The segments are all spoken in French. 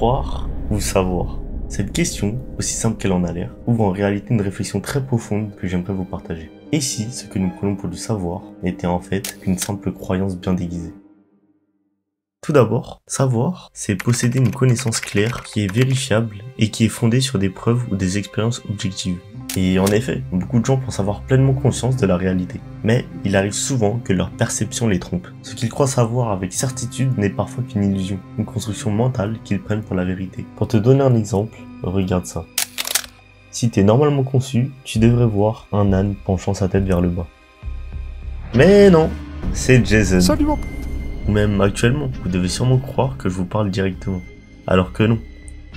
Croire ou savoir? Cette question, aussi simple qu'elle en a l'air, ouvre en réalité une réflexion très profonde que j'aimerais vous partager. Et si ce que nous prenons pour du savoir n'était en fait qu'une simple croyance bien déguisée? Tout d'abord, savoir, c'est posséder une connaissance claire qui est vérifiable et qui est fondée sur des preuves ou des expériences objectives. Et en effet, beaucoup de gens pensent avoir pleinement conscience de la réalité. Mais il arrive souvent que leur perception les trompe. Ce qu'ils croient savoir avec certitude n'est parfois qu'une illusion, une construction mentale qu'ils prennent pour la vérité. Pour te donner un exemple, regarde ça. Si t'es normalement conçu, tu devrais voir un âne penchant sa tête vers le bas. Mais non, c'est Jason. Salut mon pote. Ou même actuellement, vous devez sûrement croire que je vous parle directement. Alors que non,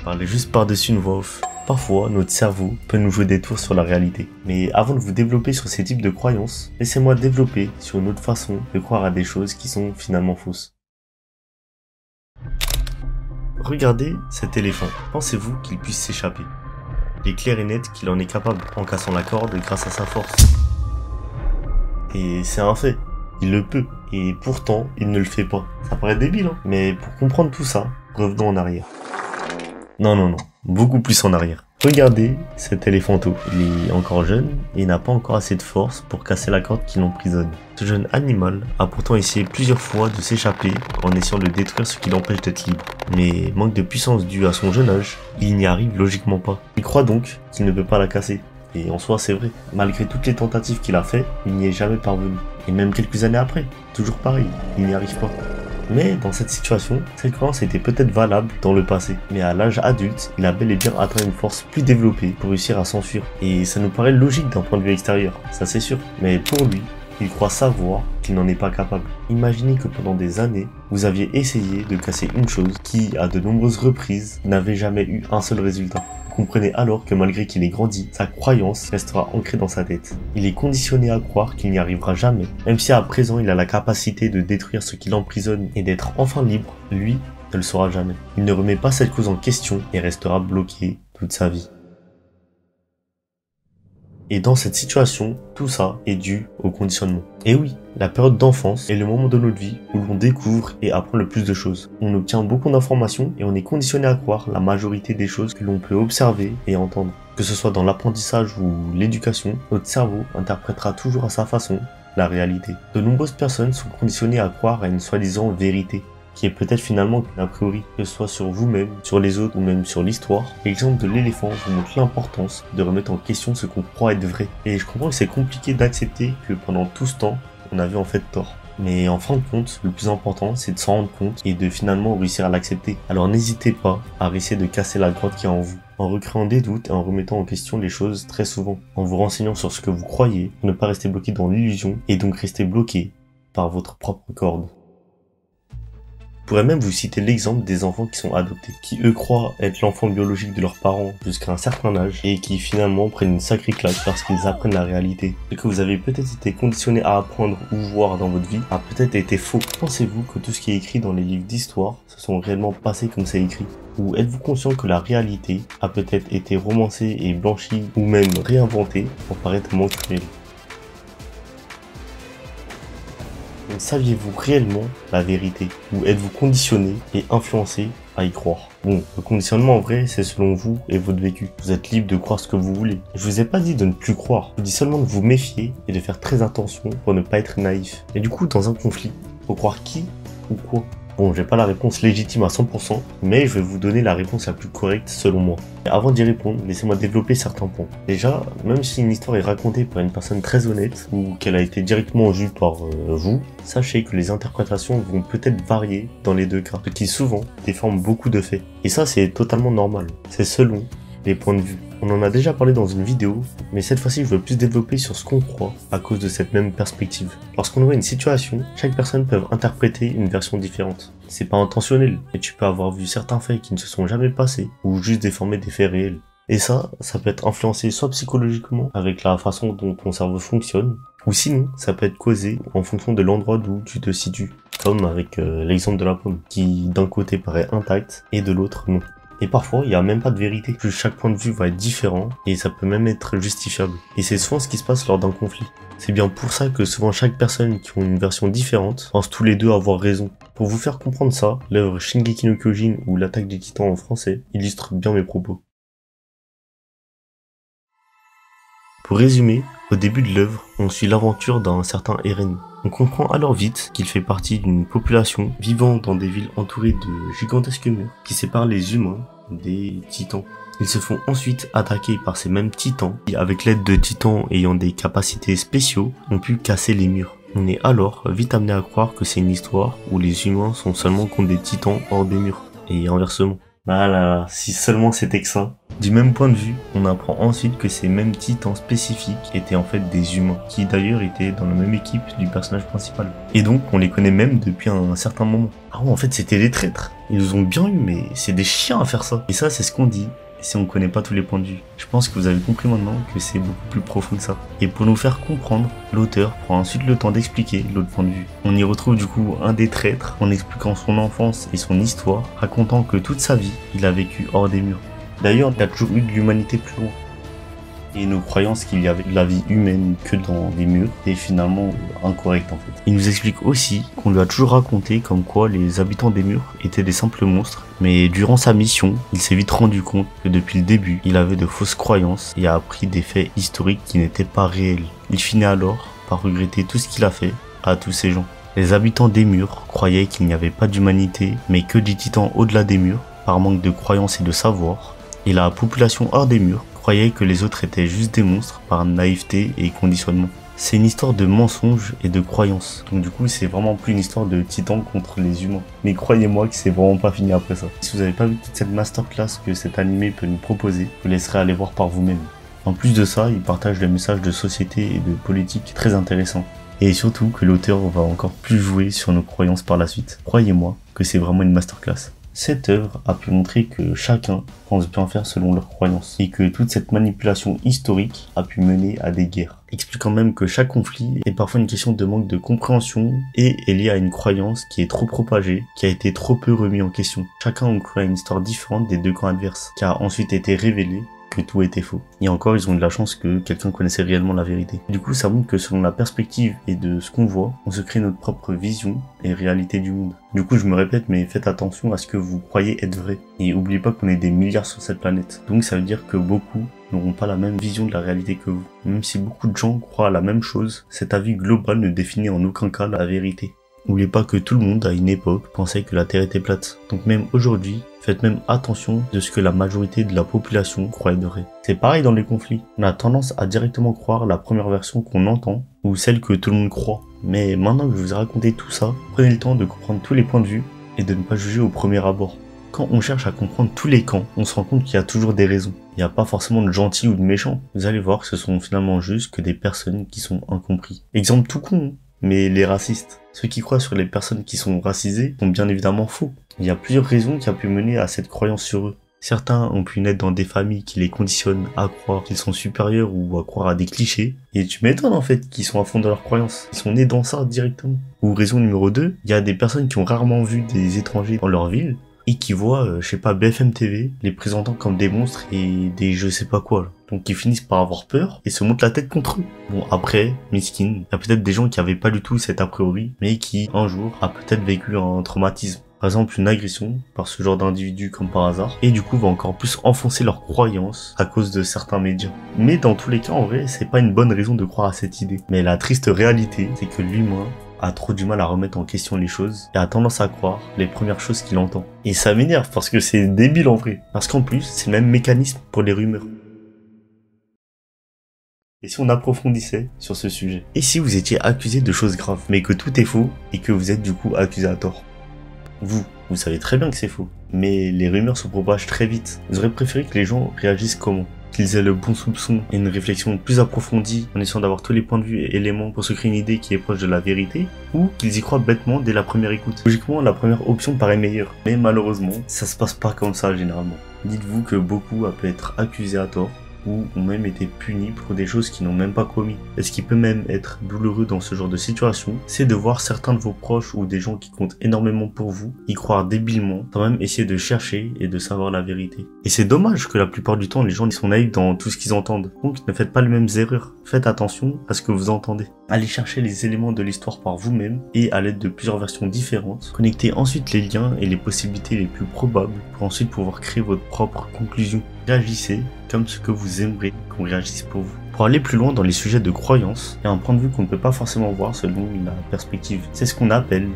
parlez juste par-dessus une voix off. Parfois, notre cerveau peut nous jouer des tours sur la réalité. Mais avant de vous développer sur ces types de croyances, laissez-moi développer sur une autre façon de croire à des choses qui sont finalement fausses. Regardez cet éléphant. Pensez-vous qu'il puisse s'échapper? Il est clair et net qu'il en est capable en cassant la corde grâce à sa force. Et c'est un fait. Il le peut. Et pourtant, il ne le fait pas. Ça paraît débile, hein. Mais pour comprendre tout ça, revenons en arrière. Non. Beaucoup plus en arrière. Regardez cet éléphanteau. Il est encore jeune et n'a pas encore assez de force pour casser la corde qui l'emprisonne. Ce jeune animal a pourtant essayé plusieurs fois de s'échapper en essayant de détruire ce qui l'empêche d'être libre. Mais manque de puissance dû à son jeune âge, il n'y arrive logiquement pas. Il croit donc qu'il ne peut pas la casser. Et en soi, c'est vrai. Malgré toutes les tentatives qu'il a fait, il n'y est jamais parvenu. Et même quelques années après, toujours pareil, il n'y arrive pas. Mais dans cette situation, cette croyance était peut-être valable dans le passé. Mais à l'âge adulte, il a bel et bien atteint une force plus développée pour réussir à s'enfuir. Et ça nous paraît logique d'un point de vue extérieur, ça c'est sûr. Mais pour lui, il croit savoir qu'il n'en est pas capable. Imaginez que pendant des années, vous aviez essayé de casser une chose qui, à de nombreuses reprises, n'avait jamais eu un seul résultat. Comprenez alors que malgré qu'il ait grandi, sa croyance restera ancrée dans sa tête. Il est conditionné à croire qu'il n'y arrivera jamais. Même si à présent il a la capacité de détruire ce qui l'emprisonne et d'être enfin libre, lui ne le saura jamais. Il ne remet pas cette cause en question et restera bloqué toute sa vie. Et dans cette situation, tout ça est dû au conditionnement. Et oui, la période d'enfance est le moment de notre vie où l'on découvre et apprend le plus de choses. On obtient beaucoup d'informations et on est conditionné à croire la majorité des choses que l'on peut observer et entendre. Que ce soit dans l'apprentissage ou l'éducation, notre cerveau interprétera toujours à sa façon la réalité. De nombreuses personnes sont conditionnées à croire à une soi-disant vérité, qui est peut-être finalement a priori, que ce soit sur vous-même, sur les autres ou même sur l'histoire. L'exemple de l'éléphant vous montre l'importance de remettre en question ce qu'on croit être vrai. Et je comprends que c'est compliqué d'accepter que pendant tout ce temps, on avait en fait tort. Mais en fin de compte, le plus important, c'est de s'en rendre compte et de finalement réussir à l'accepter. Alors n'hésitez pas à essayer de casser la grotte qui est en vous, en recréant des doutes et en remettant en question les choses très souvent, en vous renseignant sur ce que vous croyez, pour ne pas rester bloqué dans l'illusion et donc rester bloqué par votre propre corde. Je pourrais même vous citer l'exemple des enfants qui sont adoptés, qui eux croient être l'enfant biologique de leurs parents jusqu'à un certain âge et qui finalement prennent une sacrée claque parce qu'ils apprennent la réalité. Ce que vous avez peut-être été conditionné à apprendre ou voir dans votre vie a peut-être été faux. Pensez-vous que tout ce qui est écrit dans les livres d'histoire se sont réellement passés comme c'est écrit? Ou êtes-vous conscient que la réalité a peut-être été romancée et blanchie ou même réinventée pour paraître moins cruelle? Saviez-vous réellement la vérité? Ou êtes-vous conditionné et influencé à y croire? Bon, le conditionnement en vrai, c'est selon vous et votre vécu. Vous êtes libre de croire ce que vous voulez. Je vous ai pas dit de ne plus croire. Je vous dis seulement de vous méfier et de faire très attention pour ne pas être naïf. Et du coup, dans un conflit, faut croire qui ou quoi? Bon, j'ai pas la réponse légitime à 100%, mais je vais vous donner la réponse la plus correcte selon moi. Et avant d'y répondre, laissez-moi développer certains points. Déjà, même si une histoire est racontée par une personne très honnête, ou qu'elle a été directement vue par vous, sachez que les interprétations vont peut-être varier dans les deux cas, ce qui souvent déforme beaucoup de faits. Et ça, c'est totalement normal. C'est selon les points de vue. On en a déjà parlé dans une vidéo, mais cette fois-ci je veux plus développer sur ce qu'on croit à cause de cette même perspective. Lorsqu'on voit une situation, chaque personne peut interpréter une version différente. C'est pas intentionnel, mais tu peux avoir vu certains faits qui ne se sont jamais passés, ou juste déformer des faits réels. Et ça peut être influencé soit psychologiquement, avec la façon dont ton cerveau fonctionne, ou sinon, ça peut être causé en fonction de l'endroit d'où tu te situes, comme avec l'exemple de la pomme, qui d'un côté paraît intacte et de l'autre non. Et parfois, il n'y a même pas de vérité. Juste chaque point de vue va être différent et ça peut même être justifiable. Et c'est souvent ce qui se passe lors d'un conflit. C'est bien pour ça que souvent chaque personne qui ont une version différente pense tous les deux avoir raison. Pour vous faire comprendre ça, l'œuvre Shingeki no Kyojin ou l'attaque des titans en français illustre bien mes propos. Pour résumer, au début de l'œuvre, on suit l'aventure d'un certain Eren. On comprend alors vite qu'il fait partie d'une population vivant dans des villes entourées de gigantesques murs qui séparent les humains des titans. Ils se font ensuite attaquer par ces mêmes titans qui, avec l'aide de titans ayant des capacités spéciaux, ont pu casser les murs. On est alors vite amené à croire que c'est une histoire où les humains sont seulement contre des titans hors des murs, et inversement. Ah là là, si seulement c'était que ça. Du même point de vue, on apprend ensuite que ces mêmes titans spécifiques étaient en fait des humains, qui d'ailleurs étaient dans la même équipe du personnage principal. Et donc, on les connaît même depuis un certain moment. Ah ouais, en fait, c'était des traîtres. Ils nous ont bien eu, mais c'est des chiens à faire ça. Et ça, c'est ce qu'on dit si on connaît pas tous les points de vue. Je pense que vous avez compris maintenant que c'est beaucoup plus profond que ça. Et pour nous faire comprendre, l'auteur prend ensuite le temps d'expliquer l'autre point de vue. On y retrouve du coup un des traîtres en expliquant son enfance et son histoire, racontant que toute sa vie, il a vécu hors des murs. D'ailleurs, il a toujours eu de l'humanité plus loin. Et nos croyances qu'il y avait de la vie humaine que dans les murs est finalement incorrecte en fait. Il nous explique aussi qu'on lui a toujours raconté comme quoi les habitants des murs étaient des simples monstres, mais durant sa mission, il s'est vite rendu compte que depuis le début, il avait de fausses croyances et a appris des faits historiques qui n'étaient pas réels. Il finit alors par regretter tout ce qu'il a fait à tous ces gens. Les habitants des murs croyaient qu'il n'y avait pas d'humanité, mais que des titans au-delà des murs, par manque de croyances et de savoir, et la population hors des murs croyait que les autres étaient juste des monstres par naïveté et conditionnement. C'est une histoire de mensonges et de croyances. Donc du coup, c'est vraiment plus une histoire de titans contre les humains. Mais croyez-moi que c'est vraiment pas fini après ça. Si vous n'avez pas vu toute cette masterclass que cet animé peut nous proposer, je vous laisserai aller voir par vous-même. En plus de ça, il partage des messages de société et de politique très intéressants. Et surtout que l'auteur va encore plus jouer sur nos croyances par la suite. Croyez-moi que c'est vraiment une masterclass. Cette œuvre a pu montrer que chacun pense bien faire selon leurs croyances et que toute cette manipulation historique a pu mener à des guerres, expliquant même que chaque conflit est parfois une question de manque de compréhension et est liée à une croyance qui est trop propagée, qui a été trop peu remis en question. Chacun a cru à une histoire différente des deux camps adverses, qui a ensuite été révélée que tout était faux. Et encore, ils ont eu de la chance que quelqu'un connaissait réellement la vérité. Du coup, ça montre que selon la perspective et de ce qu'on voit, on se crée notre propre vision et réalité du monde. Du coup, je me répète, mais faites attention à ce que vous croyez être vrai. Et oubliez pas qu'on est des milliards sur cette planète. Donc ça veut dire que beaucoup n'auront pas la même vision de la réalité que vous. Même si beaucoup de gens croient à la même chose, cet avis global ne définit en aucun cas la vérité. N'oubliez pas que tout le monde, à une époque, pensait que la Terre était plate. Donc même aujourd'hui, faites même attention de ce que la majorité de la population croyait de vrai. C'est pareil dans les conflits. On a tendance à directement croire la première version qu'on entend, ou celle que tout le monde croit. Mais maintenant que je vous ai raconté tout ça, prenez le temps de comprendre tous les points de vue, et de ne pas juger au premier abord. Quand on cherche à comprendre tous les camps, on se rend compte qu'il y a toujours des raisons. Il n'y a pas forcément de gentils ou de méchants. Vous allez voir que ce sont finalement juste que des personnes qui sont incompris. Exemple tout con, mais les racistes. Ceux qui croient sur les personnes qui sont racisées sont bien évidemment faux. Il y a plusieurs raisons qui ont pu mener à cette croyance sur eux. Certains ont pu naître dans des familles qui les conditionnent à croire qu'ils sont supérieurs ou à croire à des clichés. Et tu m'étonnes en fait qu'ils sont à fond dans leurs croyances. Ils sont nés dans ça directement. Ou raison numéro 2, il y a des personnes qui ont rarement vu des étrangers dans leur ville et qui voient, je sais pas, BFM TV, les présentant comme des monstres et des je sais pas quoi là. Donc ils finissent par avoir peur et se montent la tête contre eux. Bon après, miskin, il y a peut-être des gens qui avaient pas du tout cet a priori, mais qui, un jour, a peut-être vécu un traumatisme. Par exemple une agression par ce genre d'individu comme par hasard, et du coup va encore plus enfoncer leurs croyances à cause de certains médias. Mais dans tous les cas, en vrai, c'est pas une bonne raison de croire à cette idée. Mais la triste réalité, c'est que l'humain a trop du mal à remettre en question les choses et a tendance à croire les premières choses qu'il entend. Et ça m'énerve parce que c'est débile en vrai. Parce qu'en plus, c'est le même mécanisme pour les rumeurs. Et si on approfondissait sur ce sujet? Et si vous étiez accusé de choses graves, mais que tout est faux et que vous êtes du coup accusé à tort? Vous savez très bien que c'est faux. Mais les rumeurs se propagent très vite. Vous aurez préféré que les gens réagissent comment? Qu'ils aient le bon soupçon et une réflexion plus approfondie en essayant d'avoir tous les points de vue et éléments pour se créer une idée qui est proche de la vérité, ou qu'ils y croient bêtement dès la première écoute? Logiquement, la première option paraît meilleure. Mais malheureusement, ça se passe pas comme ça généralement. Dites-vous que beaucoup a pu être accusé à tort, ou ont même été punis pour des choses qu'ils n'ont même pas commis. Et ce qui peut même être douloureux dans ce genre de situation, c'est de voir certains de vos proches ou des gens qui comptent énormément pour vous y croire débilement, sans même essayer de chercher et de savoir la vérité. Et c'est dommage que la plupart du temps les gens sont naïfs dans tout ce qu'ils entendent. Donc ne faites pas les mêmes erreurs. Faites attention à ce que vous entendez. Allez chercher les éléments de l'histoire par vous-même et à l'aide de plusieurs versions différentes. Connectez ensuite les liens et les possibilités les plus probables pour ensuite pouvoir créer votre propre conclusion. Réagissez comme ce que vous aimeriez qu'on réagisse pour vous. Pour aller plus loin dans les sujets de croyance, il y a un point de vue qu'on ne peut pas forcément voir selon la perspective. C'est ce qu'on appelle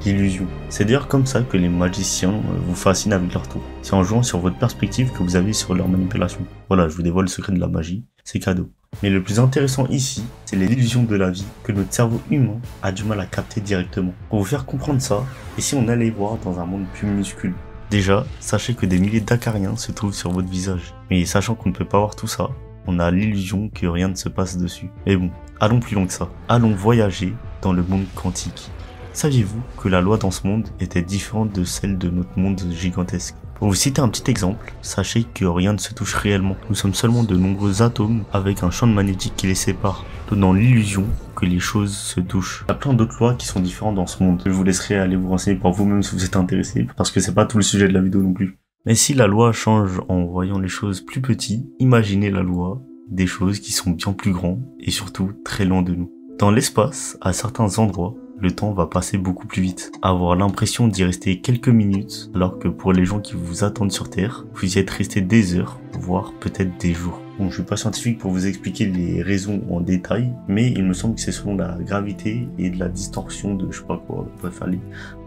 l'illusion. C'est d'ailleurs comme ça que les magiciens vous fascinent avec leur tour. C'est en jouant sur votre perspective que vous avez sur leur manipulation. Voilà, je vous dévoile le secret de la magie, c'est cadeau. Mais le plus intéressant ici, c'est l'illusion de la vie que notre cerveau humain a du mal à capter directement. Pour vous faire comprendre ça, et si on allait voir dans un monde plus minuscule. Déjà, sachez que des milliers d'acariens se trouvent sur votre visage. Mais sachant qu'on ne peut pas voir tout ça, on a l'illusion que rien ne se passe dessus. Mais bon, allons plus loin que ça. Allons voyager dans le monde quantique. Saviez-vous que la loi dans ce monde était différente de celle de notre monde gigantesque? Pour vous citer un petit exemple, sachez que rien ne se touche réellement. Nous sommes seulement de nombreux atomes avec un champ magnétique qui les sépare, donnant l'illusion que les choses se touchent. Il y a plein d'autres lois qui sont différentes dans ce monde. Je vous laisserai aller vous renseigner par vous-même si vous êtes intéressé, parce que c'est pas tout le sujet de la vidéo non plus. Mais si la loi change en voyant les choses plus petites, imaginez la loi des choses qui sont bien plus grandes et surtout très loin de nous. Dans l'espace, à certains endroits, le temps va passer beaucoup plus vite. Avoir l'impression d'y rester quelques minutes, alors que pour les gens qui vous attendent sur Terre, vous y êtes resté des heures, voire peut-être des jours. Bon, je suis pas scientifique pour vous expliquer les raisons en détail, mais il me semble que c'est selon la gravité et de la distorsion de je sais pas quoi. Bref,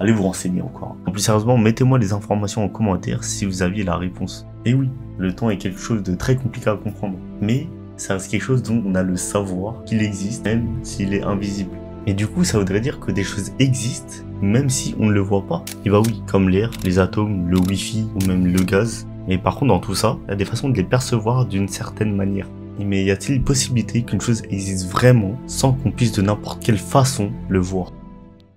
allez vous renseigner encore. En plus sérieusement, mettez-moi les informations en commentaire si vous aviez la réponse. Et oui, le temps est quelque chose de très compliqué à comprendre, mais ça reste quelque chose dont on a le savoir qu'il existe, même s'il est invisible. Et du coup, ça voudrait dire que des choses existent, même si on ne le voit pas. Et bah oui, comme l'air, les atomes, le wifi ou même le gaz. Et par contre, dans tout ça, il y a des façons de les percevoir d'une certaine manière. Mais y a-t-il possibilité qu'une chose existe vraiment sans qu'on puisse de n'importe quelle façon le voir?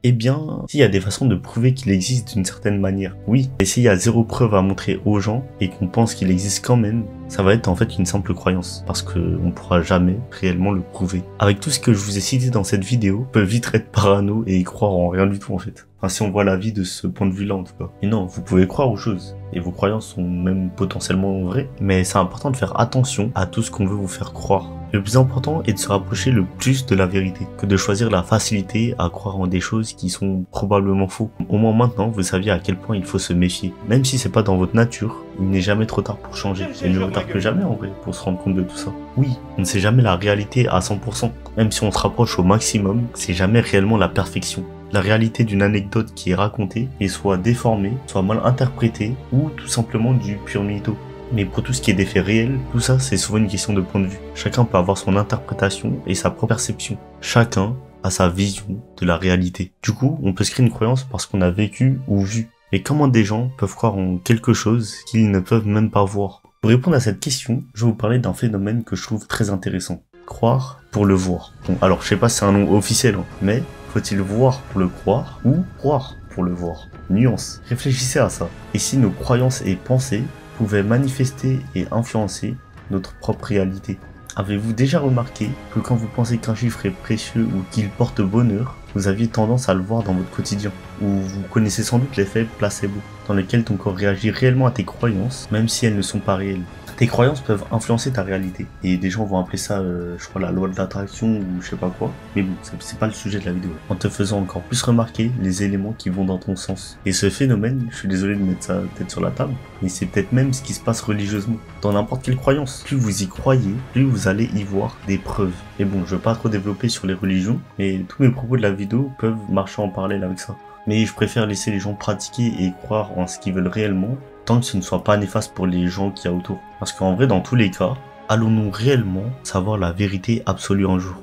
Eh bien, s'il y a des façons de prouver qu'il existe d'une certaine manière, oui. Et s'il y a zéro preuve à montrer aux gens et qu'on pense qu'il existe quand même, ça va être en fait une simple croyance, parce qu'on ne pourra jamais réellement le prouver. Avec tout ce que je vous ai cité dans cette vidéo, on peut vite être parano et y croire en rien du tout en fait. Enfin, si on voit la vie de ce point de vue-là en tout cas. Et non, vous pouvez croire aux choses, et vos croyances sont même potentiellement vraies, mais c'est important de faire attention à tout ce qu'on veut vous faire croire. Le plus important est de se rapprocher le plus de la vérité, que de choisir la facilité à croire en des choses qui sont probablement faux. Au moins maintenant, vous saviez à quel point il faut se méfier. Même si c'est pas dans votre nature, il n'est jamais trop tard pour changer. Et mieux tard que jamais en vrai, pour se rendre compte de tout ça. Oui, on ne sait jamais la réalité à 100%. Même si on se rapproche au maximum, c'est jamais réellement la perfection. La réalité d'une anecdote qui est racontée est soit déformée, soit mal interprétée, ou tout simplement du pur mytho. Mais pour tout ce qui est des faits réels, tout ça c'est souvent une question de point de vue. Chacun peut avoir son interprétation et sa propre perception. Chacun a sa vision de la réalité. Du coup, on peut se créer une croyance parce qu'on a vécu ou vu. Mais comment des gens peuvent croire en quelque chose qu'ils ne peuvent même pas voir? Pour répondre à cette question, je vais vous parler d'un phénomène que je trouve très intéressant. Croire pour le voir. Bon, alors je sais pas si c'est un nom officiel, hein, mais faut-il voir pour le croire ou croire pour le voir? Nuance. Réfléchissez à ça. Et si nos croyances et pensées pouvaient manifester et influencer notre propre réalité? Avez-vous déjà remarqué que quand vous pensez qu'un chiffre est précieux ou qu'il porte bonheur, vous aviez tendance à le voir dans votre quotidien? Ou vous connaissez sans doute l'effet placebo, dans lequel ton corps réagit réellement à tes croyances, même si elles ne sont pas réelles. Tes croyances peuvent influencer ta réalité. Et des gens vont appeler ça, je crois, la loi de l'attraction ou je sais pas quoi. Mais bon, c'est pas le sujet de la vidéo. En te faisant encore plus remarquer les éléments qui vont dans ton sens. Et ce phénomène, je suis désolé de mettre ça peut-être sur la table, mais c'est peut-être même ce qui se passe religieusement. Dans n'importe quelle croyance. Plus vous y croyez, plus vous allez y voir des preuves. Et bon, je veux pas trop développer sur les religions, mais tous mes propos de la vidéo peuvent marcher en parallèle avec ça. Mais je préfère laisser les gens pratiquer et croire en ce qu'ils veulent réellement, tant que ce ne soit pas néfaste pour les gens qu'il y a autour. Parce qu'en vrai, dans tous les cas, allons-nous réellement savoir la vérité absolue un jour?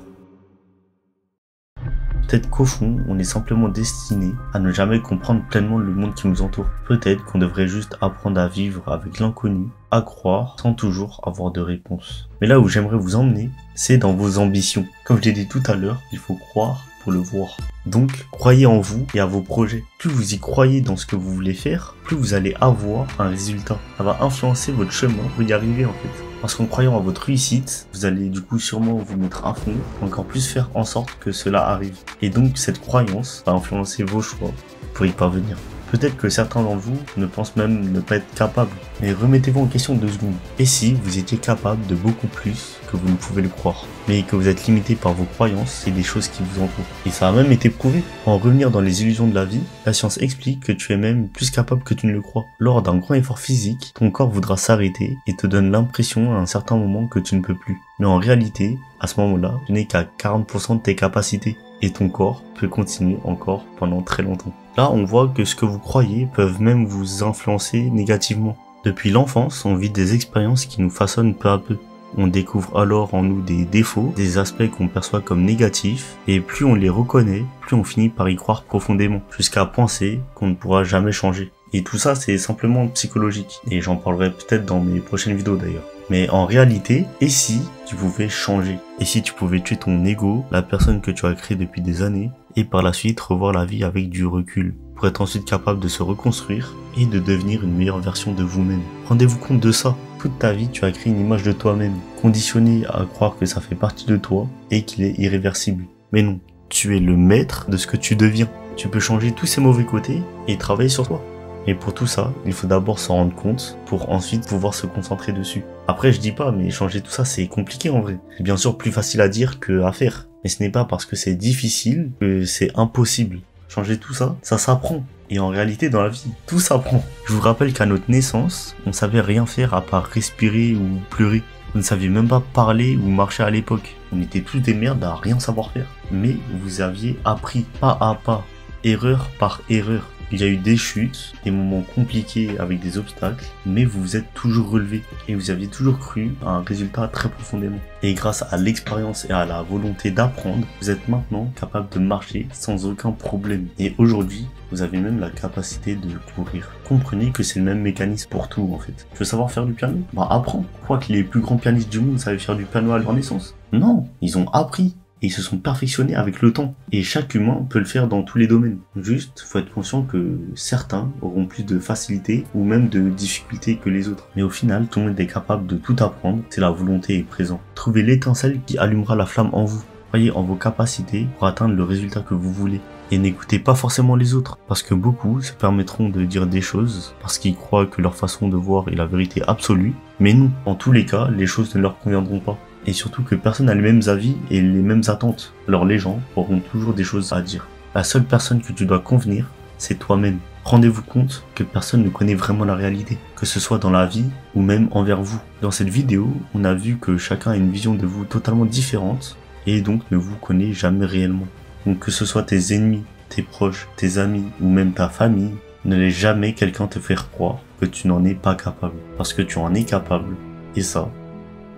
Peut-être qu'au fond, on est simplement destiné à ne jamais comprendre pleinement le monde qui nous entoure. Peut-être qu'on devrait juste apprendre à vivre avec l'inconnu, à croire, sans toujours avoir de réponse. Mais là où j'aimerais vous emmener, c'est dans vos ambitions. Comme je l'ai dit tout à l'heure, il faut croire pour le voir. Donc, croyez en vous et à vos projets. Plus vous y croyez dans ce que vous voulez faire, plus vous allez avoir un résultat. Ça va influencer votre chemin pour y arriver en fait. Parce qu'en croyant à votre réussite, vous allez du coup sûrement vous mettre à fond, encore plus faire en sorte que cela arrive. Et donc cette croyance va influencer vos choix pour y parvenir. Peut-être que certains d'entre vous ne pensent même ne pas être capables, mais remettez-vous en question 2 secondes. Et si vous étiez capable de beaucoup plus que vous ne pouvez le croire, mais que vous êtes limité par vos croyances et des choses qui vous entourent. Et ça a même été prouvé. En revenir dans les illusions de la vie, la science explique que tu es même plus capable que tu ne le crois. Lors d'un grand effort physique, ton corps voudra s'arrêter et te donne l'impression à un certain moment que tu ne peux plus. Mais en réalité, à ce moment-là, tu n'es qu'à 40% de tes capacités. Et ton corps peut continuer encore pendant très longtemps. Là, on voit que ce que vous croyez peuvent même vous influencer négativement. Depuis l'enfance, on vit des expériences qui nous façonnent peu à peu. On découvre alors en nous des défauts, des aspects qu'on perçoit comme négatifs, et plus on les reconnaît, plus on finit par y croire profondément, jusqu'à penser qu'on ne pourra jamais changer. Et tout ça, c'est simplement psychologique, et j'en parlerai peut-être dans mes prochaines vidéos d'ailleurs. Mais en réalité, et si tu pouvais changer? Et si tu pouvais tuer ton ego, la personne que tu as créée depuis des années, et par la suite revoir la vie avec du recul, pour être ensuite capable de se reconstruire et de devenir une meilleure version de vous-même. Rendez-vous compte de ça. Toute ta vie, tu as créé une image de toi-même, conditionnée à croire que ça fait partie de toi et qu'il est irréversible. Mais non, tu es le maître de ce que tu deviens. Tu peux changer tous ces mauvais côtés et travailler sur toi. Et pour tout ça, il faut d'abord s'en rendre compte pour ensuite pouvoir se concentrer dessus. Après, je dis pas, mais changer tout ça, c'est compliqué en vrai. C'est bien sûr plus facile à dire que à faire. Mais ce n'est pas parce que c'est difficile que c'est impossible. Changer tout ça, ça s'apprend. Et en réalité, dans la vie, tout s'apprend. Je vous rappelle qu'à notre naissance, on savait rien faire à part respirer ou pleurer. Vous ne saviez même pas parler ou marcher à l'époque. On était tous des merdes à rien savoir faire. Mais vous aviez appris pas à pas, erreur par erreur. Il y a eu des chutes, des moments compliqués avec des obstacles, mais vous vous êtes toujours relevé et vous aviez toujours cru à un résultat très profondément. Et grâce à l'expérience et à la volonté d'apprendre, vous êtes maintenant capable de marcher sans aucun problème. Et aujourd'hui, vous avez même la capacité de courir. Comprenez que c'est le même mécanisme pour tout en fait. Tu veux savoir faire du piano? Bah apprends. Crois que les plus grands pianistes du monde savaient faire du piano à leur naissance? Non, ils ont appris. Et ils se sont perfectionnés avec le temps. Et chaque humain peut le faire dans tous les domaines. Juste, faut être conscient que certains auront plus de facilité ou même de difficultés que les autres. Mais au final, tout le monde est capable de tout apprendre si la volonté est présente. Trouvez l'étincelle qui allumera la flamme en vous. Croyez en vos capacités pour atteindre le résultat que vous voulez. Et n'écoutez pas forcément les autres, parce que beaucoup se permettront de dire des choses parce qu'ils croient que leur façon de voir est la vérité absolue. Mais non, en tous les cas, les choses ne leur conviendront pas. Et surtout que personne n'a les mêmes avis et les mêmes attentes. Alors les gens auront toujours des choses à dire. La seule personne que tu dois convenir, c'est toi-même. Rendez-vous compte que personne ne connaît vraiment la réalité, que ce soit dans la vie ou même envers vous. Dans cette vidéo, on a vu que chacun a une vision de vous totalement différente et donc ne vous connaît jamais réellement. Donc que ce soit tes ennemis, tes proches, tes amis ou même ta famille, ne laisse jamais quelqu'un te faire croire que tu n'en es pas capable. Parce que tu en es capable. Et ça,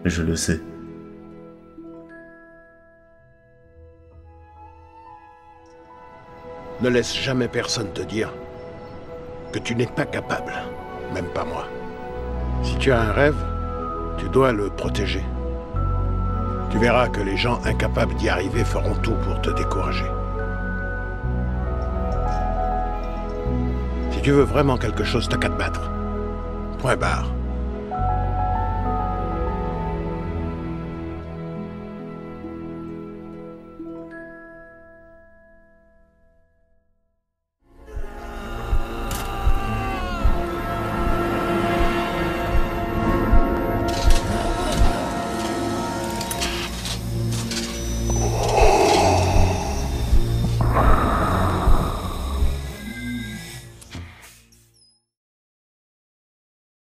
je le sais. Ne laisse jamais personne te dire que tu n'es pas capable, même pas moi. Si tu as un rêve, tu dois le protéger. Tu verras que les gens incapables d'y arriver feront tout pour te décourager. Si tu veux vraiment quelque chose, t'as qu'à te battre. Point barre.